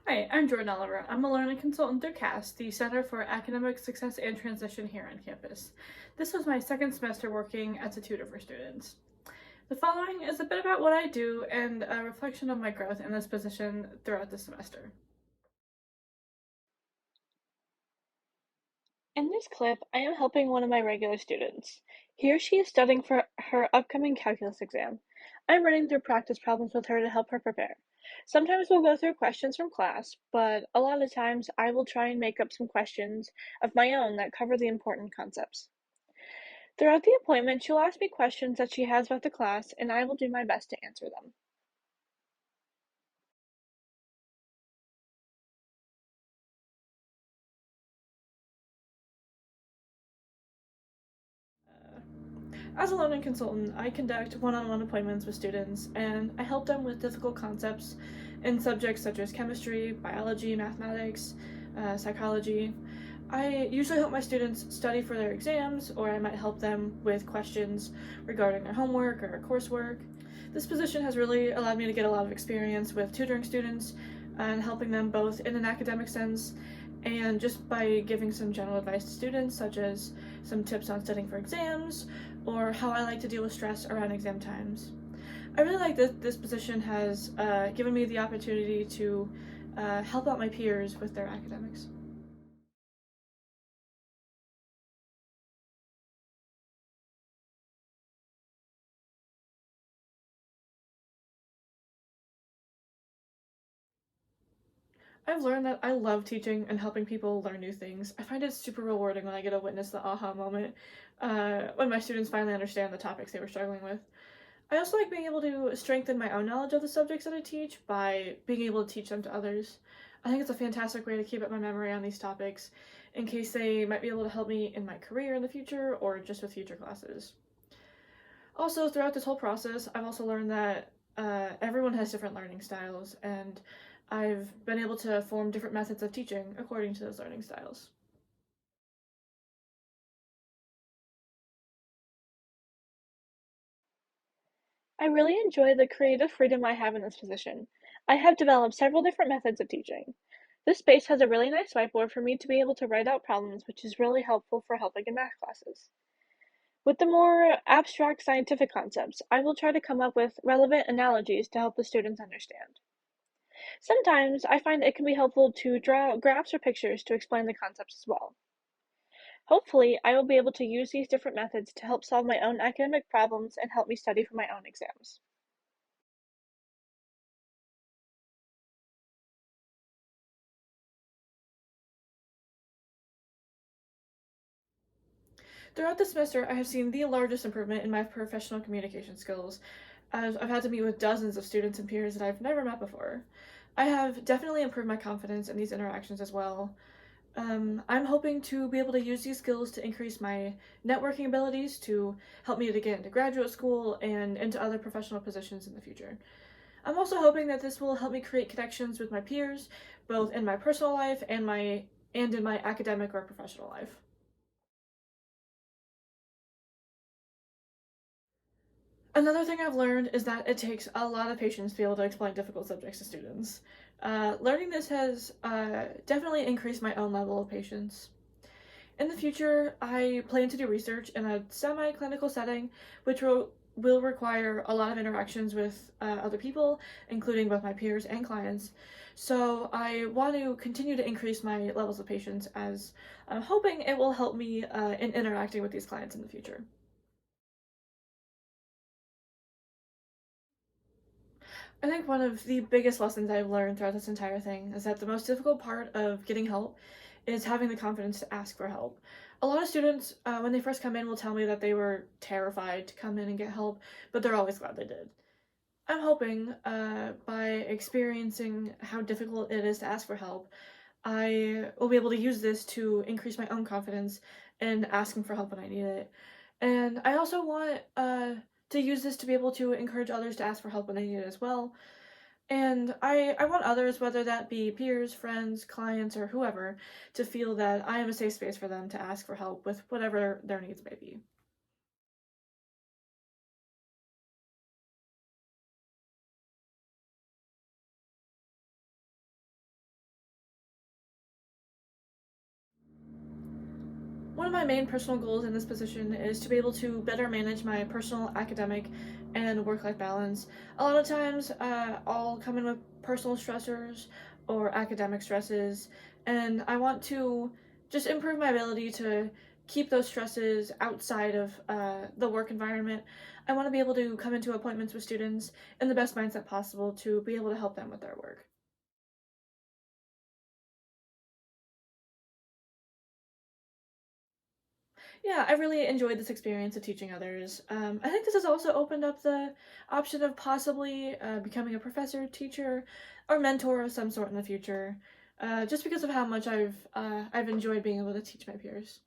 Hi, I'm Jordan Oliver. I'm a learning consultant through CAST, the Center for Academic Success and Transition here on campus. This was my second semester working as a tutor for students. The following is a bit about what I do and a reflection of my growth in this position throughout the semester. In this clip, I am helping one of my regular students. He or she is studying for her upcoming calculus exam. I'm running through practice problems with her to help her prepare. Sometimes we'll go through questions from class, but a lot of times I will try and make up some questions of my own that cover the important concepts. Throughout the appointment, she'll ask me questions that she has about the class, and I will do my best to answer them. As a learning consultant, I conduct one-on-one appointments with students and I help them with difficult concepts in subjects such as chemistry, biology, mathematics, psychology. I usually help my students study for their exams, or I might help them with questions regarding their homework or coursework. This position has really allowed me to get a lot of experience with tutoring students and helping them both in an academic sense and just by giving some general advice to students, such as some tips on studying for exams or how I like to deal with stress around exam times. I really like that this position has given me the opportunity to help out my peers with their academics. I've learned that I love teaching and helping people learn new things. I find it super rewarding when I get to witness the aha moment when my students finally understand the topics they were struggling with. I also like being able to strengthen my own knowledge of the subjects that I teach by being able to teach them to others. I think it's a fantastic way to keep up my memory on these topics in case they might be able to help me in my career in the future or just with future classes. Also, throughout this whole process, I've also learned that everyone has different learning styles, and I've been able to form different methods of teaching according to those learning styles. I really enjoy the creative freedom I have in this position. I have developed several different methods of teaching. This space has a really nice whiteboard for me to be able to write out problems, which is really helpful for helping in math classes. With the more abstract scientific concepts, I will try to come up with relevant analogies to help the students understand. Sometimes I find it can be helpful to draw graphs or pictures to explain the concepts as well. Hopefully, I will be able to use these different methods to help solve my own academic problems and help me study for my own exams. Throughout the semester, I have seen the largest improvement in my professional communication skills, as I've had to meet with dozens of students and peers that I've never met before. I have definitely improved my confidence in these interactions as well. I'm hoping to be able to use these skills to increase my networking abilities to help me to get into graduate school and into other professional positions in the future. I'm also hoping that this will help me create connections with my peers, both in my personal life and in my academic or professional life. Another thing I've learned is that it takes a lot of patience to be able to explain difficult subjects to students. Learning this has definitely increased my own level of patience. In the future, I plan to do research in a semi clinical setting, which will require a lot of interactions with other people, including both my peers and clients. So, I want to continue to increase my levels of patience as I'm hoping it will help me in interacting with these clients in the future. I think one of the biggest lessons I've learned throughout this entire thing is that the most difficult part of getting help is having the confidence to ask for help. A lot of students, when they first come in, will tell me that they were terrified to come in and get help, but they're always glad they did. I'm hoping, by experiencing how difficult it is to ask for help, I will be able to use this to increase my own confidence in asking for help when I need it. And I also want to use this to be able to encourage others to ask for help when they need it as well. And I want others, whether that be peers, friends, clients, or whoever, to feel that I am a safe space for them to ask for help with whatever their needs may be. main personal goals in this position is to be able to better manage my personal, academic, and work-life balance. A lot of times, I'll come in with personal stressors or academic stresses, and I want to just improve my ability to keep those stresses outside of the work environment. I want to be able to come into appointments with students in the best mindset possible to be able to help them with their work. Yeah, I really enjoyed this experience of teaching others. I think this has also opened up the option of possibly becoming a professor, teacher, or mentor of some sort in the future, just because of how much I've enjoyed being able to teach my peers.